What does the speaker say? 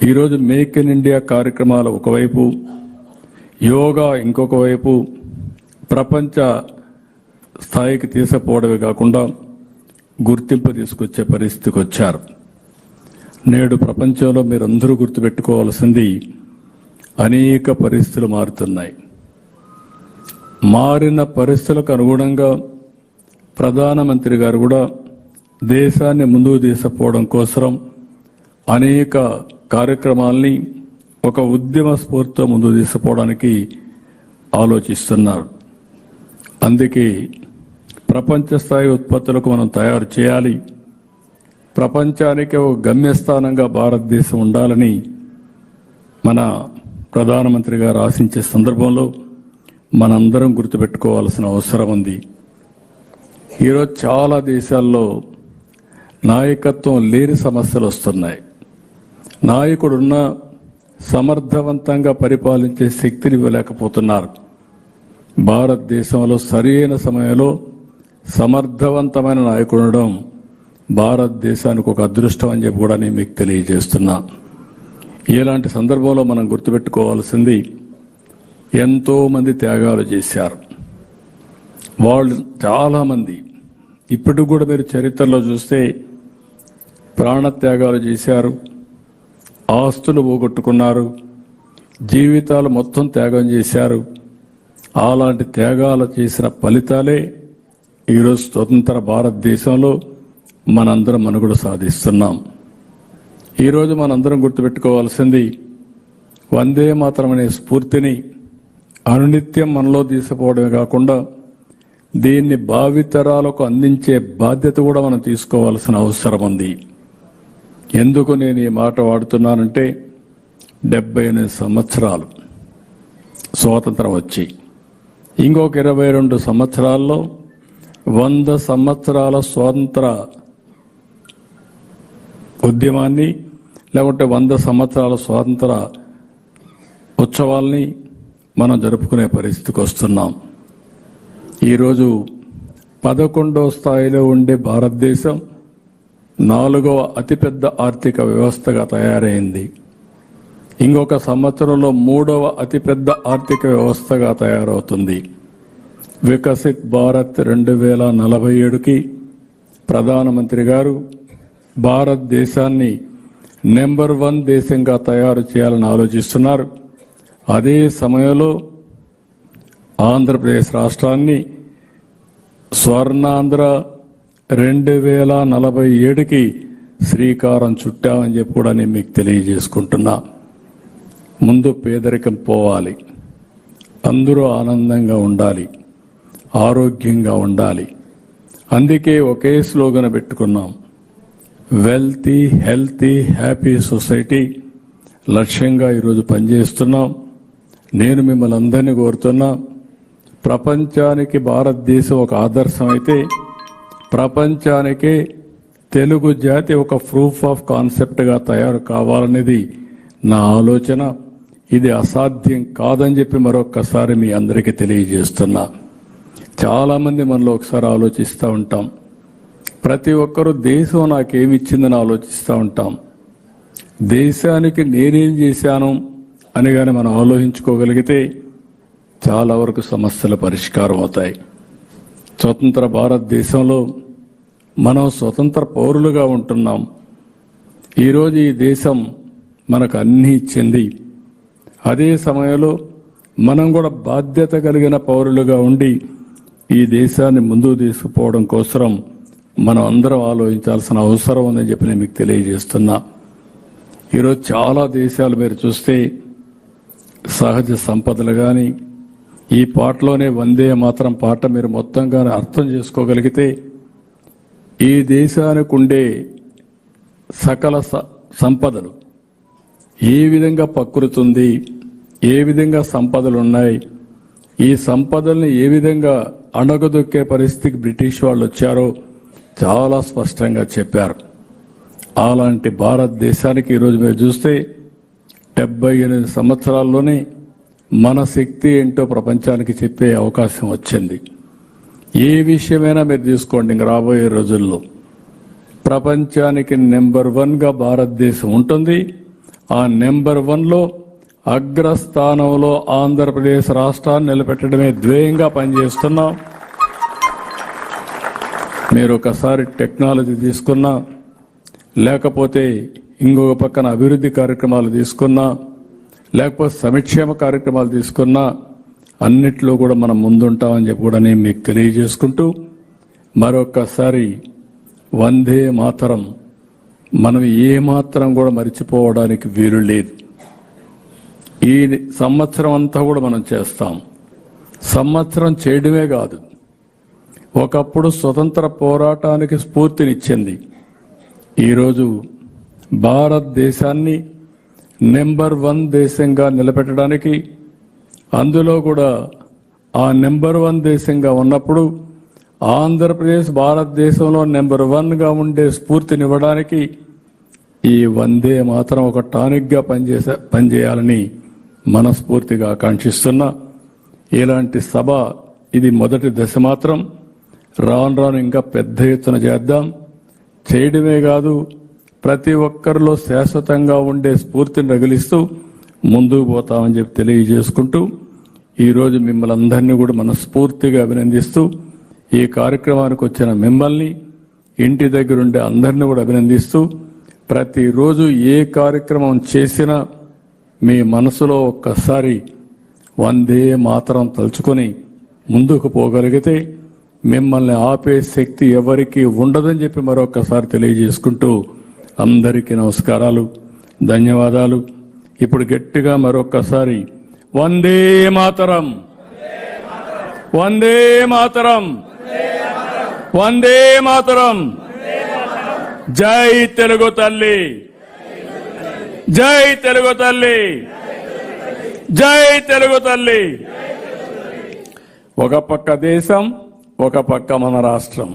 ఈరోజు make in India కార్యక్రమాలు ఒకవైపు, యోగా ఇంకొక వైపు ప్రపంచ స్థాయికి తీసుకుపోవడమే కాకుండా గుర్తింపు తీసుకొచ్చే పరిస్థితికి వచ్చారు. నేడు ప్రపంచంలో మీరందరూ గుర్తుపెట్టుకోవాల్సింది, అనేక పరిస్థితులు మారుతున్నాయి. మారిన పరిస్థితులకు అనుగుణంగా ప్రధానమంత్రి గారు కూడా దేశాన్ని ముందుకు తీసుకుపోవడం కోసం అనేక కార్యక్రమాల్ని ఒక ఉద్యమ స్ఫూర్తితో ముందుకు తీసుకుపోవడానికి ఆలోచిస్తున్నారు. అందుకే ప్రపంచ స్థాయి ఉత్పత్తులకు మనం తయారు చేయాలి, ప్రపంచానికి ఒక గమ్యస్థానంగా భారతదేశం ఉండాలని మన ప్రధానమంత్రి గారు ఆశించే సందర్భంలో మనందరం గుర్తుపెట్టుకోవాల్సిన అవసరం ఉంది. ఈరోజు చాలా దేశాల్లో నాయకత్వం లేని సమస్యలు వస్తున్నాయి. నాయకుడున్న సమర్థవంతంగా పరిపాలించే శక్తిని ఇవ్వలేకపోతున్నారు. భారతదేశంలో సరైన సమయంలో సమర్థవంతమైన నాయకుడు ఉండడం భారతదేశానికి ఒక అదృష్టం అని చెప్పి కూడా నేను మీకు తెలియజేస్తున్నా. ఇలాంటి సందర్భంలో మనం గుర్తుపెట్టుకోవాల్సింది, ఎంతోమంది త్యాగాలు చేశారు. వాళ్ళు చాలామంది ఇప్పటికి కూడా మీరు చరిత్రలో చూస్తే ప్రాణత్యాగాలు చేశారు, ఆస్తులు పోగొట్టుకున్నారు, జీవితాలు మొత్తం త్యాగం చేశారు. అలాంటి త్యాగాలు చేసిన ఫలితాలే ఈరోజు స్వతంత్ర భారతదేశంలో మనందరం మనుగడ సాధిస్తున్నాం. ఈరోజు మనందరం గుర్తుపెట్టుకోవాల్సింది, వందే మాతరం అనే స్ఫూర్తిని అనునిత్యం మనలో తీసుకుపోవడమే కాకుండా దీన్ని భావితరాలకు అందించే బాధ్యత కూడా మనం తీసుకోవాల్సిన అవసరం ఉంది. ఎందుకు నేను ఈ మాట వాడుతున్నానంటే, 78 సంవత్సరాలు స్వాతంత్రం వచ్చి ఇంకొక 22 సంవత్సరాల్లో 100 సంవత్సరాల స్వాతంత్ర ఉద్యమాన్ని, లేకుంటే 100 సంవత్సరాల స్వాతంత్ర ఉత్సవాల్ని మనం జరుపుకునే పరిస్థితికి వస్తున్నాం. ఈరోజు 11వ స్థాయిలో ఉండే భారతదేశం 4వ అతిపెద్ద ఆర్థిక వ్యవస్థగా తయారైంది. ఇంకొక సంవత్సరంలో 3వ అతిపెద్ద ఆర్థిక వ్యవస్థగా తయారవుతుంది. వికసిత్ భారత్ 2047కి ప్రధానమంత్రి గారు భారతదేశాన్ని నెంబర్ 1 దేశంగా తయారు చేయాలని ఆలోచిస్తున్నారు. అదే సమయంలో ఆంధ్రప్రదేశ్ రాష్ట్రాన్ని స్వర్ణాంధ్ర 2047కి శ్రీకారం చుట్టామని చెప్పి కూడా నేను మీకు తెలియజేసుకుంటున్నా. ముందు పేదరికం పోవాలి, అందరూ ఆనందంగా ఉండాలి, ఆరోగ్యంగా ఉండాలి. అందుకే ఒకే స్లోగన్ పెట్టుకున్నాం, వెల్తీ హెల్తీ హ్యాపీ సొసైటీ లక్ష్యంగా ఈరోజు పనిచేస్తున్నాం. నేను మిమ్మల్ని అందరినీ కోరుతున్నా, ప్రపంచానికి భారతదేశం ఒక ఆదర్శం అయితే ప్రపంచానికే తెలుగు జాతి ఒక ప్రూఫ్ ఆఫ్ కాన్సెప్ట్గా తయారు కావాలనేది నా ఆలోచన. ఇది అసాధ్యం కాదని చెప్పి మరొక్కసారి మీ అందరికీ తెలియజేస్తున్నా. చాలామంది మనలో ఒకసారి ఆలోచిస్తూ ఉంటాం, ప్రతి ఒక్కరూ దేశం నాకేమి ఇచ్చిందని ఆలోచిస్తూ ఉంటాం. దేశానికి నేనేం చేశాను అని కానీ మనం ఆలోచించుకోగలిగితే చాలా వరకు సమస్యల పరిష్కారం అవుతాయి. స్వతంత్ర భారతదేశంలో మనం స్వతంత్ర పౌరులుగా ఉంటున్నాం. ఈరోజు ఈ దేశం మనకు అన్నీ ఇచ్చింది. అదే సమయంలో మనం కూడా బాధ్యత కలిగిన పౌరులుగా ఉండి ఈ దేశాన్ని ముందుకు తీసుకుపోవడం కోసం మనం అందరం ఆలోచించాల్సిన అవసరం ఉందని చెప్పి నేను మీకు తెలియజేస్తున్నా. ఈరోజు చాలా దేశాలు మీరు చూస్తే సహజ సంపదలు కానీ, ఈ పాటలోనే వందే మాతరం పాట మీరు మొత్తంగా అర్థం చేసుకోగలిగితే ఈ దేశానికి ఉండే సకల సంపదలు ఏ విధంగా ప్రకృతుంది, ఏ విధంగా సంపదలు ఉన్నాయి, ఈ సంపదల్ని ఏ విధంగా అణగదొక్కే పరిస్థితికి బ్రిటిష్ వాళ్ళు వచ్చారో చాలా స్పష్టంగా చెప్పారు. అలాంటి భారతదేశానికి ఈరోజు మీరు చూస్తే 78 సంవత్సరాల్లోనే మన శక్తి ఏంటో ప్రపంచానికి చెప్పే అవకాశం వచ్చింది. ఏ విషయమైనా మీరు తీసుకోండి, ఇంక రాబోయే రోజుల్లో ప్రపంచానికి నెంబర్ 1గా భారతదేశం ఉంటుంది. ఆ నెంబర్ 1లో అగ్రస్థానంలో ఆంధ్రప్రదేశ్ రాష్ట్రాన్ని నిలబెట్టడమే ధ్యేయంగా పనిచేస్తున్నాం. మీరు ఒకసారి టెక్నాలజీ తీసుకున్నా, లేకపోతే ఇంకొక పక్కన అభివృద్ధి కార్యక్రమాలు తీసుకున్నా, లేకపోతే సంక్షేమ కార్యక్రమాలు తీసుకున్నా, అన్నిట్లో కూడా మనం ముందుంటామని చెప్పి కూడా నేను మీకు తెలియజేసుకుంటూ, మరొక్కసారి వందే మాతరం మనం ఏమాత్రం కూడా మర్చిపోవడానికి వీలు లేదు. ఈ సంవత్సరం అంతా కూడా మనం చేస్తాం. సంవత్సరం చేయడమే కాదు, ఒకప్పుడు స్వతంత్ర పోరాటానికి స్ఫూర్తినిచ్చింది. ఈరోజు భారతదేశాన్ని నెంబర్ 1 దేశంగా నిలబెట్టడానికి, అందులో కూడా ఆ నెంబర్ 1 దేశంగా ఉన్నప్పుడు ఆంధ్రప్రదేశ్ భారతదేశంలో నెంబర్ 1గా ఉండే స్ఫూర్తినివ్వడానికి ఈ వందే మాత్రం ఒక టానిక్గా పనిచేయాలని మనస్ఫూర్తిగా ఆకాంక్షిస్తున్నా. ఇలాంటి సభ ఇది మొదటి దశ మాత్రం. రాను రాను ఇంకా పెద్ద ఎత్తున చేద్దాం. చేయడమే కాదు, ప్రతి ఒక్కరిలో శాశ్వతంగా ఉండే స్ఫూర్తిని రగిలిస్తూ ముందుకు పోతామని చెప్పి తెలియజేసుకుంటూ, ఈరోజు మిమ్మల్ని అందరినీ కూడా మనస్ఫూర్తిగా అభినందిస్తూ, ఈ కార్యక్రమానికి వచ్చిన మిమ్మల్ని, ఇంటి దగ్గరుండే అందరినీ కూడా అభినందిస్తూ, ప్రతిరోజు ఏ కార్యక్రమం చేసినా మీ మనసులో ఒక్కసారి వందే మాతరం తలుచుకొని ముందుకు పోగలిగితే మిమ్మల్ని ఆపే శక్తి ఎవరికీ ఉండదని చెప్పి మరొకసారి తెలియజేసుకుంటూ, అందరికీ నమస్కారాలు, ధన్యవాదాలు. ఇప్పుడు గట్టిగా మరొకసారి వందే మాతరం, వందే మాతరం, వందే మాతరం. జై తెలుగు తల్లి, జై తెలుగు తల్లి, జై తెలుగు తల్లి. ఒక పక్క దేశం, ఒక పక్క మన రాష్ట్రం.